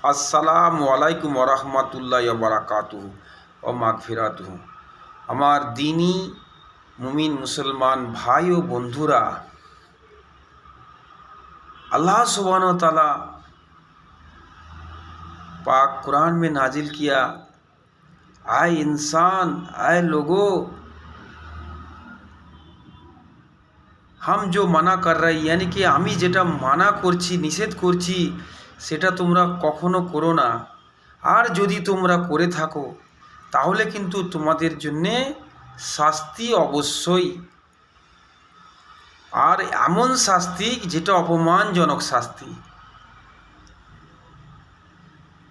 আসসালামু আলাইকুম ওরহমতুল্লাহি ওয়া বারাকাতুহু ও মাগফিরাতুহু। আমার দিনী মুমিন মুসলমান ভাই ও বন্ধুরা, अल्लाह सुब्हानहू व तआला पाक कुरान में नाजिल किया, आए इंसान, आए लोगों, हम जो मना कर रहे यानी कि आमी जेटा माना करছি निषेध করছি সেটা তোমরা কখনো করো না। আর যদি তোমরা করে থাকো তাহলে কিন্তু তোমাদের জন্যে শাস্তি অবশ্যই, আর এমন শাস্তি যেটা অপমানজনক শাস্তি।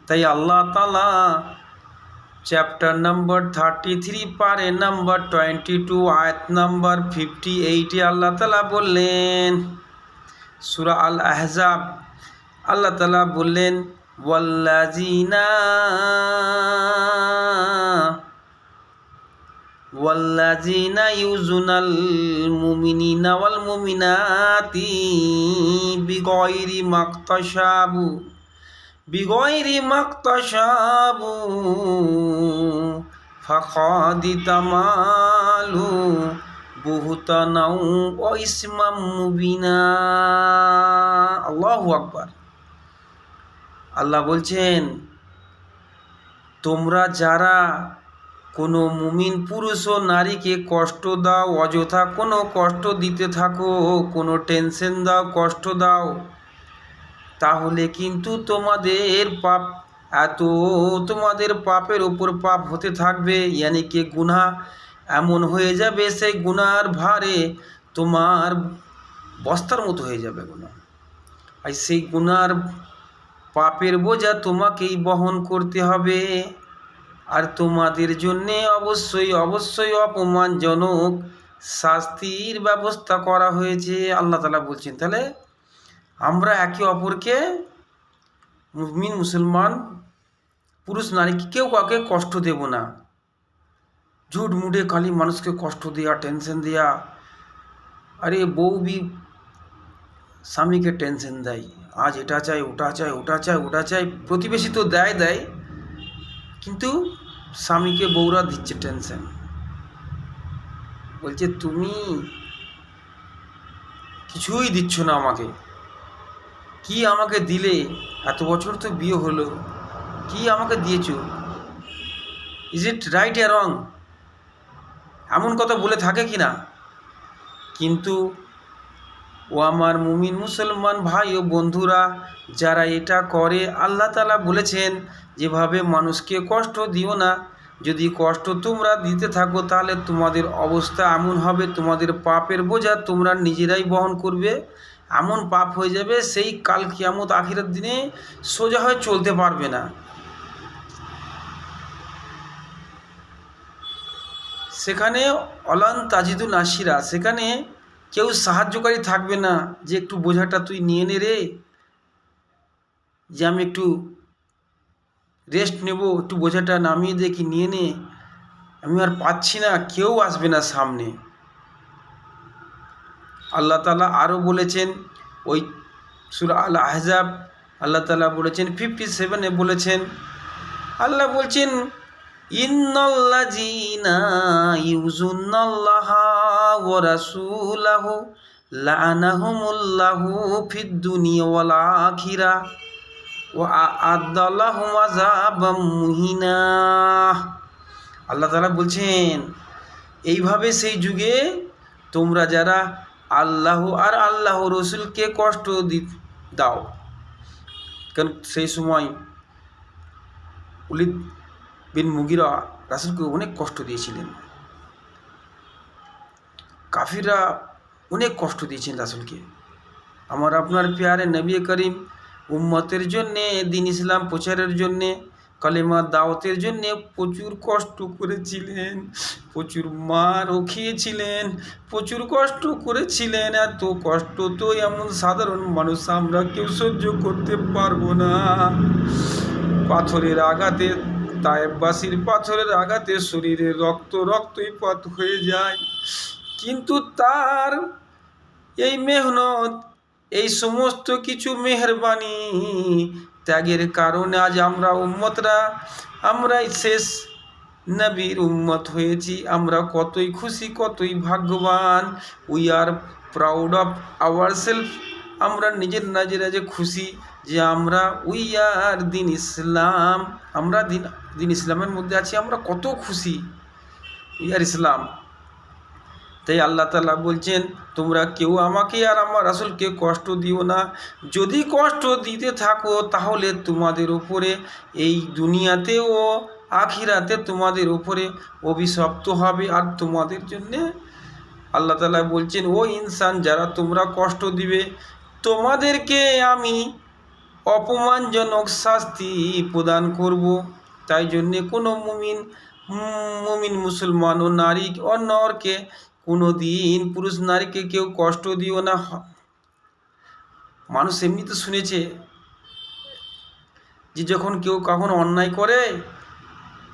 তাই আল্লাহ তাআলা চ্যাপ্টার নাম্বার 33 পারে নাম্বার 22 আয়াত নাম্বার 58 আল্লাহ তাআলা বললেন, সূরা আল আহজাব, আল্লাহ তাআলা বললেন ওয়াল্লাযীনা ইউযুনাল মুমিনিনা ওয়াল মুমিনাতি বিগয়রি মাকতাসাবু ফাকাদ তামালু বুহতানাও ওয়া ইসমাম মুবিনা। আল্লাহু আকবার। আল্লাহ বলছেন, তোমরা যারা কোনো মুমিন পুরুষ ও নারীকে কষ্ট দাও, অযথা কোনো কষ্ট দিতে থাকো, কোনো টেনশন দাও, কষ্ট দাও, তাহলে কিন্তু তোমাদের পাপ তোমাদের পাপের উপর পাপ হতে থাকবে। ইয়ানি কি গুনাহ এমন হয়ে যাবে, সেই গুনার ভারে তোমার বস্তার মতো হয়ে যাবে গুনাহ। আর সেই গুনার পাপের বোঝা তোমাকেই বহন করতে হবে, আর তোমাদের জন্যে অবশ্যই অবশ্যই অপমানজনক শাস্তির ব্যবস্থা করা হয়েছে। আল্লাহ তাআলা বলছেন, তাহলে আমরা একে অপরকে, মুমিন মুসলমান পুরুষ নারীকে কেউ কাউকে কষ্ট দেব না। ঝুট মুড়ে খালি মানুষকে কষ্ট দেওয়া, টেনশন দেওয়া। আরে বউ বি স্বামীকে টেনশন দেয়, আজ এটা চাই, ওটা চাই, ওটা চাই, ওটা চাই। প্রতিবেশী তো দেয়, কিন্তু স্বামীকে বউরা দিচ্ছে টেনশন। বলছে তুমি কিছুই দিচ্ছ না আমাকে, কি আমাকে দিলে? এত বছর তো বিয়ে হলো, কি আমাকে দিয়েছো? ইজ ইট রাইট এ রং? এমন কথা বলে থাকে কি না? কিন্তু ও আমার মুমিন মুসলমান ভাই ও বন্ধুরা, যারা এটা করে, আল্লাহ তাআলা বলেছেন যেভাবে মানুষকে কষ্ট দিও না। যদি কষ্ট তোমরা দিতে থাকো তাহলে তোমাদের অবস্থা এমন হবে, তোমাদের পাপের বোঝা তোমরা নিজেরাই বহন করবে। এমন পাপ হয়ে যাবে, সেই কাল কিয়ামত আখিরাত দিনে সোজা হয়ে চলতে পারবে না। সেখানে অলান তাজিদু নাসিরা, সেখানে কেউ সাহায্যকারী থাকবে না যে একটু বোঝাটা তুই নিয়ে নে রে, যে আমি একটু রেস্ট নেব, একটু বোঝাটা নামিয়ে দে, কি নিয়ে নে, আমি আর পাচ্ছি না। কেউ আসবে না সামনে। আল্লাহ তাআলা আরও বলেছেন, ওই সূরা আল আহজাব আল্লাহ তাআলা বলেছেন 57-এ বলেছেন, আল্লাহ বলছেন ইন্নাল্লাযীনা ইউযুনাল্লাহা ওয়া রাসূলাহু লাআনাহুমুল্লাহু ফিদ দুনিয়া ওয়াল আখিরাহ ওয়া আ'আদ্দা লাহুম আযাবাম মুহিনা। আল্লাহ তাআলা বলছেন, এইভাবে সেই যুগে তোমরা যারা আল্লাহ আর আল্লাহ রসুলকে কষ্ট দাও, কারণ সেই সময় ওলীদ বিন মুগীরা রাসূলকে অনেক কষ্ট দিয়েছিলেন। কাফিররা অনেক কষ্ট দিয়েছেন রাসূলকে। আমার আপনার প্যারে নবী করিম উম্মতের জন্যে, দিন ইসলাম প্রচারের জন্যে, কালেমা দাওয়াতের জন্যে প্রচুর কষ্ট করেছিলেন, প্রচুর মারও খেয়েছিলেন, প্রচুর কষ্ট করেছিলেন। এত কষ্ট তো এমন সাধারণ মানুষ আমরা কেউ সহ্য করতে পারবো না। পাথরের আঘাতে, তায়েববাসীর পাথরের আঘাতে শরীরে রক্তই পাত হয়ে যায়, কিন্তু তার এই মেহনত, এই সমস্ত কিছু মেহরবানি ত্যাগের কারণে আজ আমরা উম্মতরা আমরাই শেষ নবীর উম্মত হয়েছি। আমরা কতই খুশি, কতই ভাগ্যবান। We are proud of our self. আমরা নিজের যে খুশি যে আমরা উই আর দিন ইসলাম, আমরা দিন ইসলামের মধ্যে আছি, আমরা কত খুশি। উই আর ইসলাম। তাই আল্লাহ তাআলা বলছেন, তোমরা কেউ আমাকে আর আমার রাসূলকে কষ্ট দিও না। যদি কষ্ট দিতে থাকো তাহলে তোমাদের উপরে এই দুনিয়াতে ও আখিরাতে তোমাদের উপরে অভিশপ্ত হবে। আর তোমাদের জন্যে আল্লাহ তাআলা বলছেন, ও ইনসান, যারা তোমরা কষ্ট দিবে তোমাদেরকে আমি অপমানজনক শাস্তি প্রদান করব। তাই জন্যে কোনো মুমিন মুসলমান ও নারী ও নরকে কোনো দিন পুরুষ নারীকে কেউ কষ্ট দিও না। মানুষ এমনি তো শুনেছে যে যখন কেউ কখনো অন্যায় করে,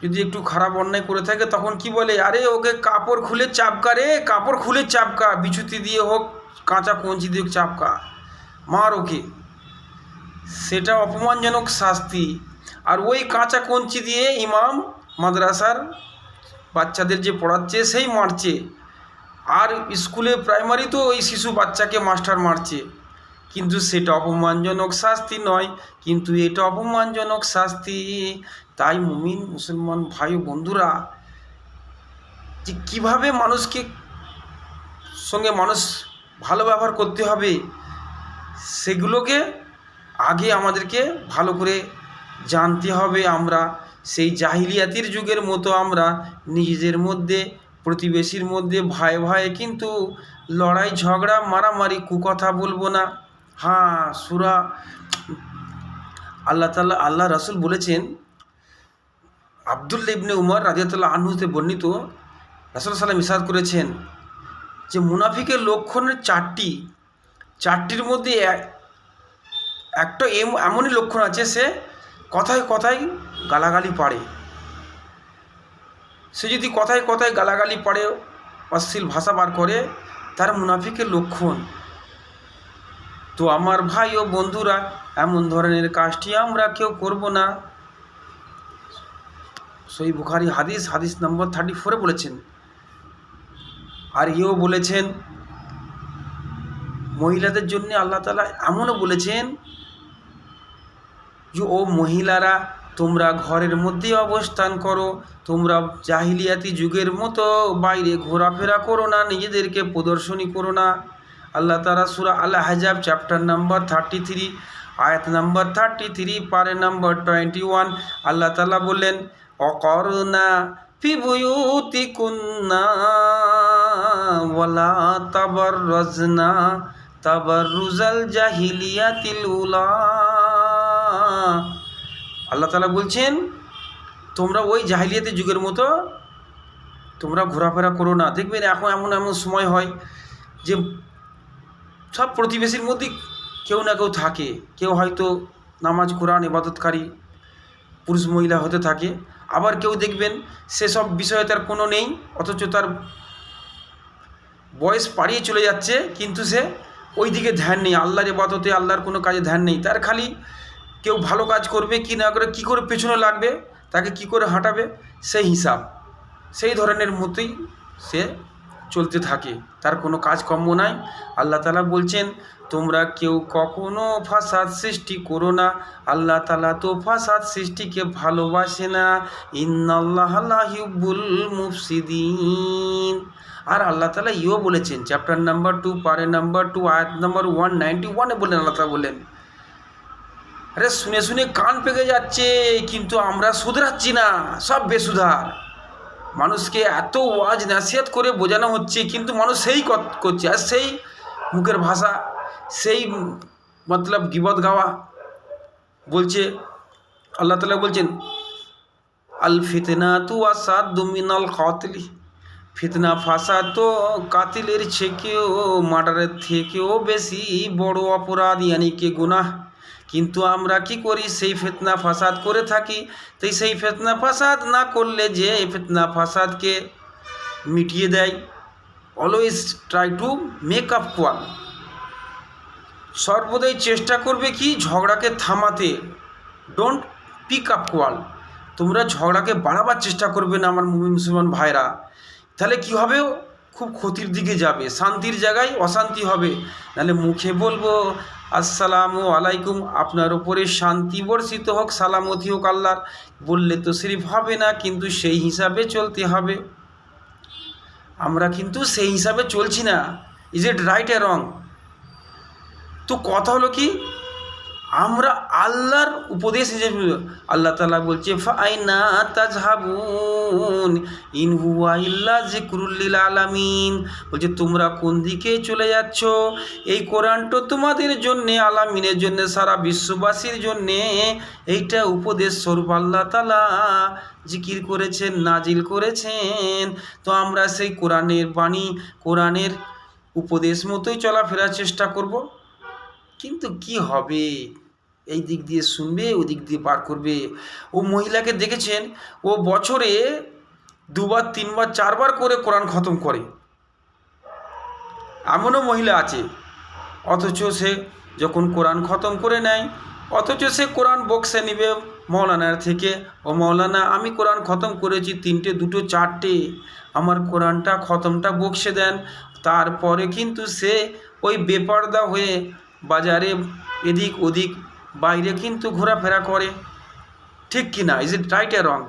যদি একটু খারাপ অন্যায় করে থাকে তখন কি বলে, আরে ওকে কাপড় খুলে চাপকা রে, কাপড় খুলে চাপকা, বিছুতি দিয়ে হোক কাঁচা কঞ্চি দিয়ে চাপকা, মার ওকে। সেটা অপমানজনক শাস্তি। আর ওই কাঁচা কঞ্চি দিয়ে ইমাম মাদ্রাসার বাচ্চাদের যে পড়াচ্ছে সেই মারছে, আর স্কুলে প্রাইমারি তো ওই শিশু বাচ্চাকে মাস্টার মারছে। কিন্তু সেটা অপমানজনক শাস্তি নয়, কিন্তু এটা অপমানজনক শাস্তি। তাই মুমিন মুসলমান ভাই ও বন্ধুরা, যে কীভাবে মানুষকে সঙ্গে মানুষ ভালো ব্যবহার করতে হবে সেগুলোকে আগে আমাদেরকে ভালো করে জানতে হবে। আমরা সেই জাহিলিয়াতির যুগের মতো আমরা নিজেদের মধ্যে, প্রতিবেশীর মধ্যে ভয়ে ভয়ে কিন্তু লড়াই ঝগড়া মারামারি কুকথা বলবো না। হ্যাঁ, সূরা আল্লাহ রাসূল বলেছেন, আব্দুল্লাহ ইবনে উমর রাদিয়াল্লাহু আনহুতে বর্ণিত, রাসূল সাল্লাল্লাহু ইরশাদ করেছেন যে মুনাফিকের লক্ষণের চারটির মধ্যে একটা এমনই লক্ষণ আছে, সে কথায় কথায় গালাগালি পারে। সে যদি কথায় কথায় গালাগালি পারে, অশ্লীল ভাষা বার করে, তার মুনাফিকের লক্ষণ। তো আমার ভাই ও বন্ধুরা, এমন ধরনের কাজটি আমরা কেউ করব না। সহিহ বুখারী হাদিস নম্বর 34 বলেছেন। আর এও বলেছেন, মহিলাদের জন্য আল্লাহ তাআলা এমনও বলেছেন যে ও মহিলারা, তোমরা ঘরের মধ্যে অবস্থান করো, তোমরা জাহিলিয়াতি যুগের মতো বাইরে ঘোরাফেরা করো না, নিজেদেরকে প্রদর্শনী করো না। আল্লাহ তাআলা সূরা আল আহজাব চ্যাপ্টার নাম্বার 33 আয়াত নাম্বার 33 পারে নাম্বার 21 আল্লাহ তাআলা বললেন, অকরনা ফি বুয়ুতিকুন্না ওয়ালা তাবাররাজনা তাবাররুজাল জাহিলিয়াতিল উলা। আল্লাহ তাআলা বলছেন, তোমরা ওই জাহিলিয়াতের যুগের মতো তোমরা ঘোরাফেরা করো না। দেখবেন এখন এমন সময় হয় যে সব প্রতিবেশীর মধ্যে কেউ না কেউ থাকে, কেউ হয়তো নামাজ কোরআন ইবাদতকারী পুরুষ মহিলা হতে থাকে, আবার কেউ দেখবেন সেসব বিষয়ে তার কোনো নেই, অথচ তার বয়স পাড়িয়ে চলে যাচ্ছে, কিন্তু সে ওই দিকে ধ্যান নেই, আল্লাহর ইবাদতে আল্লাহর কোনো কাজে ধ্যান নেই। তার খালি কেউ ভালো কাজ করবে কি না করে, কী করে পেছনে লাগবে, তাকে কি করে হাঁটাবে, সেই হিসাব, সেই ধরনের মতোই সে চলতে থাকে, তার কোনো কাজকর্ম নাই। আল্লাহ তাআলা বলছেন, তোমরা কেউ কখনো ফাসাদ সৃষ্টি করো না, আল্লাহ তাআলা তো ফাসাদ সৃষ্টিকে ভালোবাসে না। ইন্নাল্লাহা লা ইউহিব্বুল মুফসিদিন। আর আল্লাহ তাআলা ইও বলেছেন, চ্যাপ্টার নাম্বার 2 পারে নাম্বার 2 আয়াত নাম্বার 191 বলেন, আল্লাহ তাআলা বলেন, আরে শুনে শুনে কান পেকে যাচ্ছে কিন্তু আমরা শুধরাচ্ছি না, সব বেসুধার। মানুষকে এত ওয়াজ নাসিহত করে বোঝানো হচ্ছে, কিন্তু মানুষ সেই করছে, আর সেই মুখের ভাষা, সেই মতলব গিবত গাওয়া বলছে। আল্লাহ তাআলা বলছেন, আল ফিতনাতু আসাদ্দু মিনাল কাতলি। ফিতনা ফাসাদ তো কাতিলের থেকেও, মার্ডারের থেকেও বেশি বড় অপরাধ, ইয়ানি কে গুনাহ। কিন্তু আমরা কি করি, সেই ফিতনা ফাসাদ করে থাকি। তাই সেই ফিতনা ফাসাদ না করলে যে ফিতনা ফাসাদকে মিটিয়ে দেয়, always try to make up quarrel, সর্বদাই চেষ্টা করবে কি ঝগড়াকে থামাতে, ডোন্ট পিক আপ কোয়াল, তোমরা ঝগড়াকে বাড়াবার চেষ্টা করবে না আমার মুমিন মুসলমান ভাইরা, তাহলে কী হবে, খুব ক্ষতির দিকে যাবে, শান্তির জায়গায় অশান্তি হবে। নাহলে মুখে বলবো আসসালামু আলাইকুম, আপনার ওপরে শান্তি বর্ষিত হোক, সালামতি হোক আল্লাহর, বললে তো সিরিফ হবে না, কিন্তু সেই হিসাবে চলতে হবে। আমরা কিন্তু সেই হিসাবে চলছি না। ইজ ইট রাইট এ রং? তো কথা হলো কি, আমরা আল্লাহর উপদেশ হিসেবে, আল্লাহ তাআলা বলছে ফাইনা তাজহাবুন ইন হুয়া ইল্লা যিকরুল লিল আলামিন, বলছে তোমরা কোন দিকে চলে যাচ্ছ, এই কোরআনটা তোমাদের জন্যে, আলামিনের জন্যে, সারা বিশ্ববাসীর জন্যে এইটা উপদেশ স্বরূপ আল্লাহ তাআলা জিকির করেছেন, নাজিল করেছেন। তো আমরা সেই কোরআনের বাণী, কোরআনের উপদেশ মতোই চলাফেরার চেষ্টা করব। কিন্তু কি হবে, এই দিক দিয়ে শুনবে, ওই দিক দিয়ে পার করবে। ও মহিলাকে দেখেছেন, ও বছরে 2বার 3বার 4বার করে কোরআন খতম করে, এমনও মহিলা আছে। অথচ সে যখন কোরআন খতম করে নেয়, অথচ সে কোরআন বক্সে নিবে মৌলানার থেকে, ও মৌলানা আমি কোরআন খতম করেছি 3টে 2টো 4টে, আমার কোরআনটা খতমটা বক্সে দেন। তারপরে কিন্তু সে ওই বেপর্দা হয়ে বাজারে এদিক ওদিক বাইরে কিন্তু ঘোরাফেরা করে, ঠিক কি না? ইজ ইট রাইট এ রং?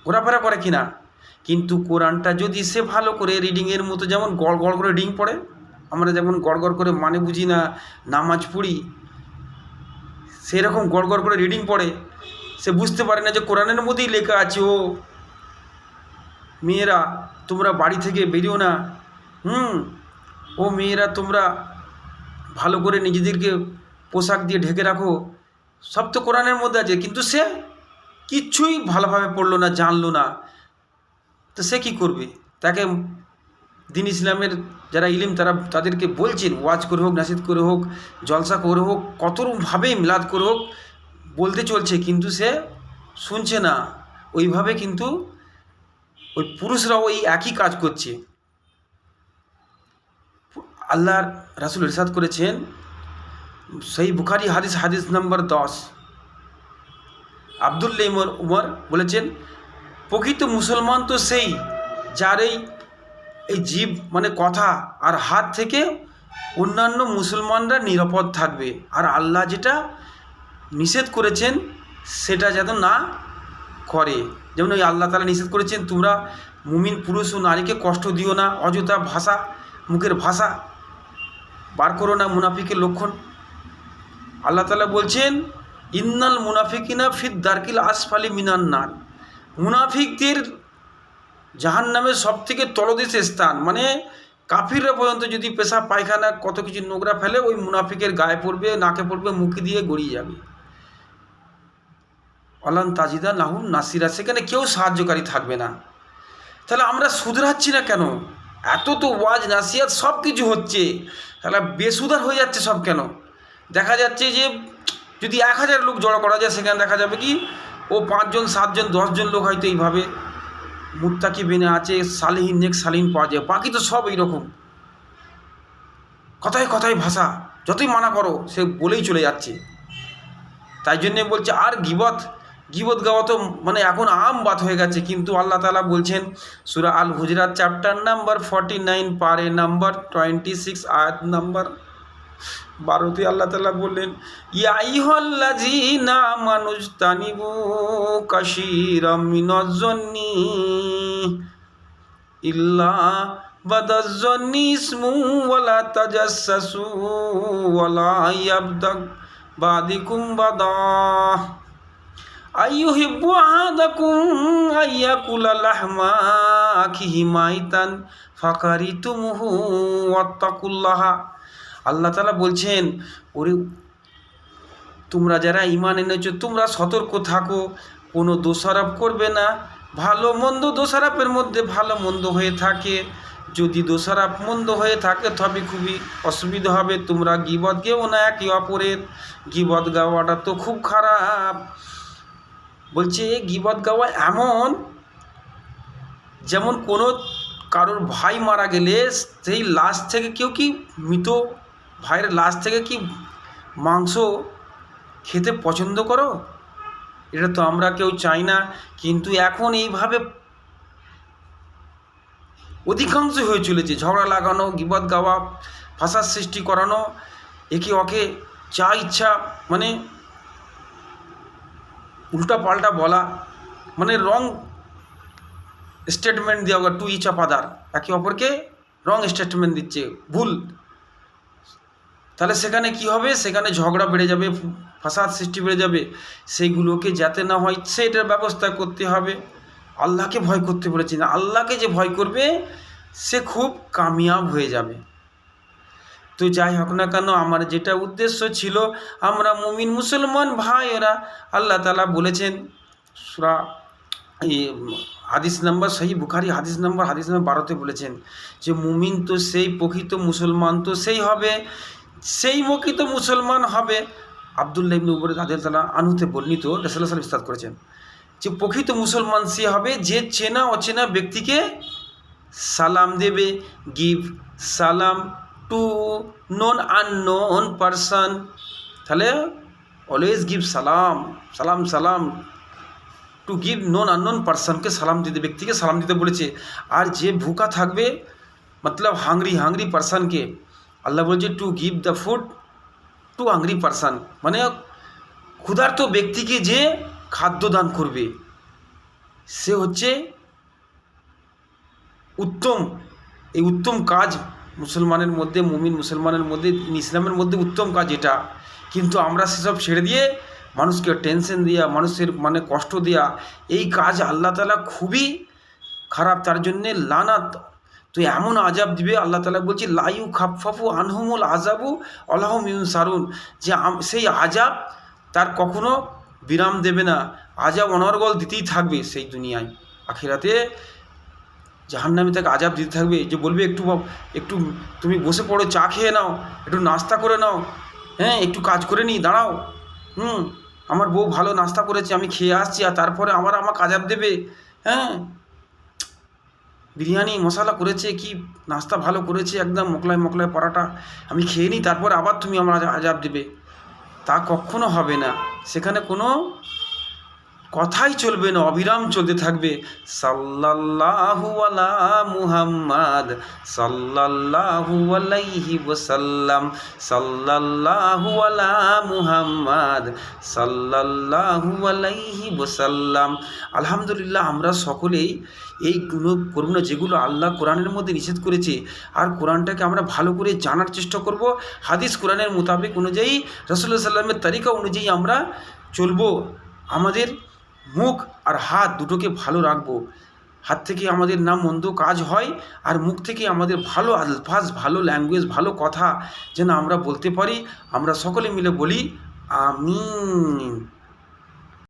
ঘোরাফেরা করে কি না? কিন্তু কোরআনটা যদি সে ভালো করে রিডিংয়ের মতো, যেমন গড় গড় করে রিডিং পড়ে, আমরা যেমন গড় গড় করে মানে বুঝি না নামাজ পড়ি, সেরকম গড় গড় করে রিডিং পড়ে, সে বুঝতে পারে না যে কোরআনের মধ্যেই লেখা আছে, ও মেয়েরা তোমরা বাড়ি থেকে বেরিও না, ও মেয়েরা তোমরা ভালো করে নিজেদেরকে পোশাক দিয়ে ঢেকে রাখো, সব তো কোরআনের মধ্যে আছে। কিন্তু সে কিচ্ছুই ভালোভাবে পড়লো না, জানলো না, তো সে কী করবে? তাকে দিন ইসলামের যারা ইলিম তাদেরকে বলছেন, ওয়াজ করে হোক, নাসিহত করে হোক, জলসা করে হোক, কতভাবে মিলাদ করে হোক বলতে চলছে, কিন্তু সে শুনছে না। ওইভাবে কিন্তু ওই পুরুষরাও এই একই কাজ করছে। আল্লাহর রাসূল ইরশাদ করেছেন, সহিহ বুখারী হাদিস নম্বর 10, আব্দুল্লাহ ইবনে উমর বলেছেন, প্রকৃত মুসলমান তো সেই যার এই জীব মানে কথা আর হাত থেকে অন্যান্য মুসলমানরা নিরাপদ থাকবে, আর আল্লাহ যেটা নিষেধ করেছেন সেটা যেন না করে। যেমন ওই আল্লাহ তাআলা নিষেধ করেছেন, তোমরা মুমিন পুরুষ ও নারীকে কষ্ট দিও না, অযথা ভাষা, মুখের ভাষা বার করো না, মুনাফিকের লক্ষণ। আল্লাহ তাআলা বলছেন, ইন্নাল মুনাফিকিনা ফিদ দারকিল আসফালি মিনান নার, মুনাফিকদের জাহান্নামের সবথেকে তলদেশের স্থান, মানে কাফিররা পর্যন্ত যদি পেশাব পায়খানা কত কিছু নোংরা ফেলে, ওই মুনাফিকের গায়ে পড়বে, নাকে পড়বে, মুখে দিয়ে গড়িয়ে যাবে। অলান তাজিদা লাহুম নাসিরা, সেখানে কেউ সাহায্যকারী থাকবে না। তাহলে আমরা শুধরাচ্ছি না কেন? এত তো ওয়াজ নাসিহাত সব কিছু হচ্ছে, তাহলে বেসুধার হয়ে যাচ্ছে সব কেন? দেখা যাচ্ছে যে যদি 1000 লোক জড়ো করা যায়, সেখানে দেখা যাবে কি ও 5 জন 7 জন 10 জন লোক হয়তো এইভাবে মুত্তাকি বেনে আছে, সালিহিন নেক সালিহিন পাওয়া যায়, বাকি তো সব এইরকম কথায় কথায় ভাষা, যতই মানা করো সে বলেই চলে যাচ্ছে। তাই জন্যে বলছে, আর গিবত গাওয়া তো মানে এখন আম বাত হয়ে গেছে। কিন্তু আল্লাহ তাআলা বলছেন সূরা আল হুজরাত চ্যাপ্টার নাম্বার 49 পারে নাম্বার 26 আয়াত নাম্বার 12তে আল্লাহ তাআলা বললেন, ইয়া আইয়ুহাল্লাযীনা আমানুজতানিবু কাসীরাম মিনাজ-যন্নি ইল্লা বাদাজ-যন্নি ইসমু ওয়ালা তাজাসসু ওয়ালা ইয়াবদাগ বাদিকুম বাদা আইয়ুহিব্বু আহাদাকুম আইয়াকুলা লাহমা আখিহি মাইতান ফাকারিতুমুহু ওয়াত্তাকুল্লাহা। আল্লাহ তাআলা বলছেন, ওরে তোমরা যারা ঈমান এনেছো, তোমরা সতর্ক থাকো, কোনো দোষারোপ করবে না। ভালো মন্দ দোষারোপের মধ্যে ভালো মন্দ হয়ে থাকে, যদি দোষারোপ মন্দ হয়ে থাকে তবে খুবই অসুবিধা হবে। তোমরা গীবত গেও না একে অপরের, গীবত গাওয়াটা তো খুব খারাপ। বলছে গীবত গাওয়া এমন, যেমন কোনো কারোর ভাই মারা গেলে সেই লাশ থেকে কেউ কি মৃত ভাইয়ের লাশ থেকে কি মাংস খেতে পছন্দ করো? এটা তো আমরা কেউ চাই না, কিন্তু এখন এইভাবে অধিকাংশ হয়ে চলেছে। ঝগড়া লাগানো, গীবত গাওয়া, ফাসাদ সৃষ্টি করানো, একে ওকে যা ইচ্ছা মানে উল্টা পাল্টা বলা, মানে রং স্টেটমেন্ট দেওয়া, টু ইচ অফ আদার, একে অপরকে রং স্টেটমেন্ট দিচ্ছে, ভুল। তাহলে সেখানে কি হবে? সেখানে ঝগড়া বেড়ে যাবে, ফাসাদ সৃষ্টি বেড়ে যাবে। সেইগুলোকে যাতে না হয় সেটার ব্যবস্থা করতে হবে। আল্লাহকে ভয় করতে বলেছি না, আল্লাহকে যে ভয় করবে সে খুব কামিয়াব হয়ে যাবে। তো যাই হোক না কেন, আমার যেটা উদ্দেশ্য ছিল, আমরা মুমিন মুসলমান ভাই ওরা, আল্লাহ তাআলা বলেছেন সূরা হাদিস নাম্বার সহিহ বুখারী হাদিস নাম্বার 12তে বলেছেন যে মুমিন তো সেই প্রকৃত মুসলমান তো সেই হবে, সেই প্রকৃত মুসলমান হবে। আব্দুল্লাহ ইবনে উমর রাদিয়াল্লাহু তাআলা আনহুতে বর্ণিত, রাসূলুল্লাহ সাল্লাল্লাহু আলাইহি ওয়াসাল্লাম ইরশাদ করেছেন যে প্রকৃত মুসলমান সে হবে যে চেনা অচেনা ব্যক্তিকে সালাম দেবে, গিভ সালাম টু নন আননোন পারসন। তাহলে অলওয়েজ গিভ সালাম, সালাম সালাম টু গিভ নন আননোন পারসনকে সালাম দিতে, ব্যক্তিকে সালাম দিতে বলেছে। আর যে ভুকা থাকবে মতলব হাংরি পারসনকে আল্লাহ বলছে to give the food to hungry person, মানে ক্ষুধার্ত ব্যক্তিকে যে খাদ্য দান করবে সে হচ্ছে উত্তম। এই উত্তম কাজ মুসলমানের মধ্যে, মুমিন মুসলমানের মধ্যে, ইসলামের মধ্যে উত্তম কাজ এটা। কিন্তু আমরা সেসব ছেড়ে দিয়ে মানুষকে টেনশন দেওয়া, মানুষের মানে কষ্ট দেওয়া, এই কাজ আল্লাহ তাআলা খুবই খারাপ, তার জন্যে লানাত। তো এমন আজাব দিবে আল্লাহ তাআলা বলছে লা ইউখাফফাফু আনহুমুল আযাবু ওয়া লাহুম ইউনসারুন, যে সেই আজাব তার কখনো বিরাম দেবে না, আজাব অনর্গল দিতেই থাকবে সেই দুনিয়ায়। আখিরাতে জাহান্নামে তাকে আজাব দিতে থাকবে। যে বলবে একটু তুমি বসে পড়ো, চা খেয়ে নাও, একটু নাস্তা করে নাও, হ্যাঁ একটু কাজ করে নিই, দাঁড়াও, আমার বউ ভালো নাস্তা করেছে, আমি খেয়ে আসছি, আর তারপরে আমাকে আজাব দেবে। হ্যাঁ বিরিয়ানি মশলা করেছে, কি নাস্তা ভালো করেছে, একদম মোকলায় পরাটা, আমি খেয়ে নিই, তারপরে আবার তুমি আমার আজাব দেবে। তা কখনো হবে না, সেখানে কোনো কথাই চলবে না, অবিরাম চলতে থাকবে সাল্লাল্লাহু আলা মুহাম্মাদ সাল্লাল্লাহু আলাইহি ওয়াসাল্লাম, সাল্লাল্লাহু আলা মুহাম্মাদ সাল্লাল্লাহু আলাইহি ওয়াসাল্লাম। আলহামদুলিল্লাহ, আমরা সকলেই এইগুলো করব না যেগুলো আল্লাহ কোরআনের মধ্যে নিষেধ করেছে, আর কোরআনটাকে আমরা ভালো করে জানার চেষ্টা করব। হাদিস কোরআনের মোতাবেক অনুযায়ী, রাসূলুল্লাহ সাল্লামের তরিকা অনুযায়ী আমরা চলবো। আমাদের মুখ আর হাত দুটোকে ভালো রাখবো। হাত থেকে আমাদের না মন্দ কাজ হয়, আর মুখ থেকে আমাদের ভালো আলফাজ, ভালো ল্যাঙ্গুয়েজ, ভালো কথা যেন আমরা বলতে পারি। আমরা সকলে মিলে বলি আমিন।